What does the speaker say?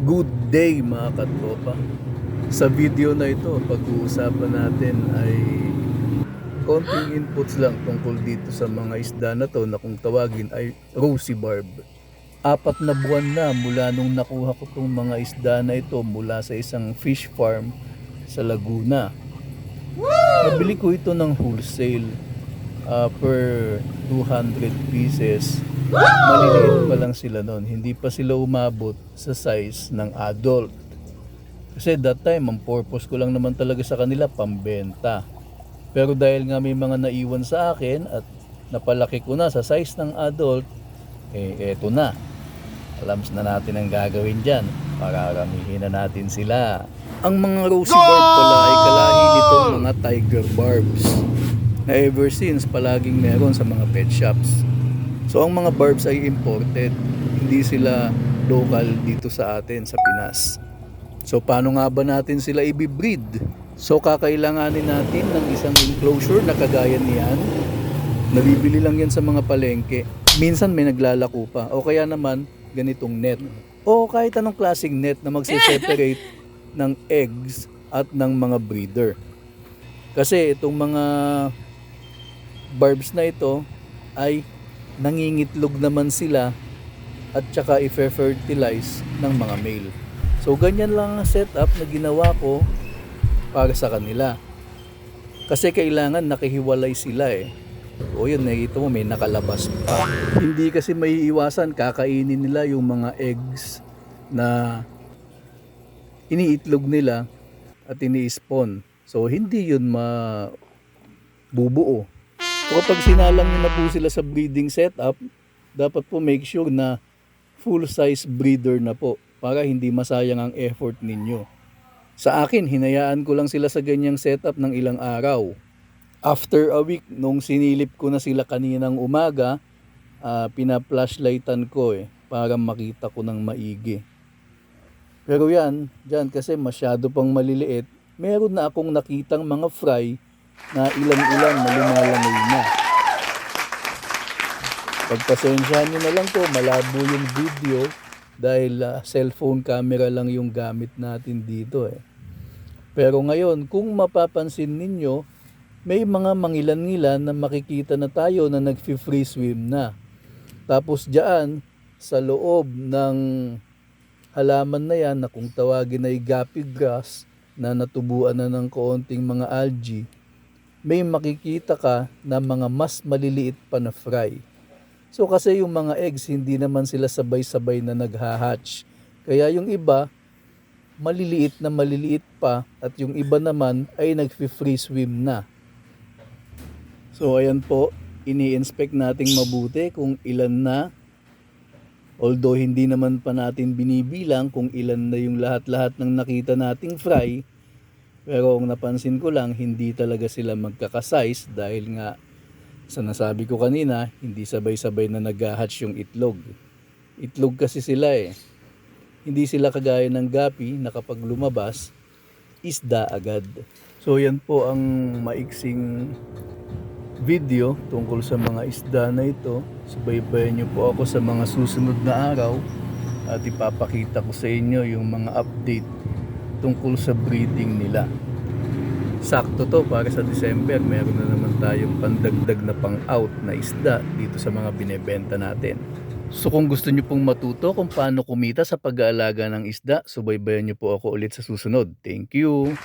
Good day mga katropa. Sa video na ito, pag-uusapan natin ay konting inputs lang tungkol dito sa mga isda na to na kung tawagin ay Rosie Barb. 4 na buwan na mula nung nakuha ko tong mga isda na ito mula sa isang fish farm sa Laguna. Nabili ko ito ng wholesale per 200 pieces. Maliliit pa lang sila noon, hindi pa sila umabot sa size ng adult. Kasi that time, ang purpose ko lang naman talaga sa kanila, pambenta. Pero dahil nga may mga naiwan sa akin at napalaki ko na sa size ng adult, eto na. Alam na natin ang gagawin dyan. Pararamihin na natin sila. Ang mga Rosie Barb pala ay kalahi nitong mga tiger barbs na ever since palaging meron sa mga pet shops. So ang mga barbs ay imported, hindi sila local dito sa atin sa Pinas. So paano nga ba natin sila i-breed? So kakailanganin natin ng isang enclosure na kagaya niyan. Nabibili lang yan sa mga palengke. Minsan may naglalako pa o kaya naman ganitong net. O kahit anong klaseng net na magse-separate ng eggs at ng mga breeder. Kasi itong mga barbs na ito ay nangingitlog naman sila at saka i-fertilize ng mga male. So ganyan lang ang setup na ginawa ko para sa kanila. Kasi kailangan nakihiwalay sila eh. O yun, nakikita mo may nakalabas pa. Hindi kasi may iwasan, kakainin nila yung mga eggs na iniitlog nila at ini-spawn. So hindi yun mabubuo. So kapag sinalang nyo na po sila sa breeding setup, dapat po make sure na full size breeder na po para hindi masayang ang effort ninyo. Sa akin, hinayaan ko lang sila sa ganyang setup ng ilang araw. After a week, nung sinilip ko na sila kaninang umaga, pina-flashlightan ko para makita ko ng maigi. Pero yan, dyan kasi masyado pang maliliit, meron na akong nakitang mga fry na ilan-ilan na lumalangoy na. Pagpasensyahan nyo na lang to, malabo yung video dahil cellphone camera lang yung gamit natin dito Pero ngayon, kung mapapansin ninyo, may mga mangilan-ngilan na makikita na tayo na nag-free swim na. Tapos diyan, sa loob ng halaman na yan na kung tawagin ay guppy grass na natubuan na ng kaunting mga algae, may makikita ka na mga mas maliliit pa na fry. So kasi yung mga eggs, hindi naman sila sabay-sabay na nagha-hatch. Kaya yung iba, maliliit pa at yung iba naman ay nag-free swim na. So ayan po, ini-inspect nating mabuti kung ilan na. Although hindi naman pa natin binibilang kung ilan na yung lahat-lahat ng nakita nating fry. Pero ang napansin ko lang, hindi talaga sila magkakasize dahil nga sa nasabi ko kanina, hindi sabay-sabay na nag-hatch yung itlog. Itlog kasi sila Hindi sila kagaya ng gapi na kapag lumabas, isda agad. So yan po ang maiksing video tungkol sa mga isda na ito. Subaybayan nyo po ako sa mga susunod na araw at ipapakita ko sa inyo yung mga update tungkol sa breeding nila. Sakto to para sa December, meron na naman tayong pandagdag na pang-out na isda dito sa mga binebenta natin. So kung gusto nyo pong matuto kung paano kumita sa pag-aalaga ng isda, subaybayan nyo po ako ulit sa susunod. Thank you!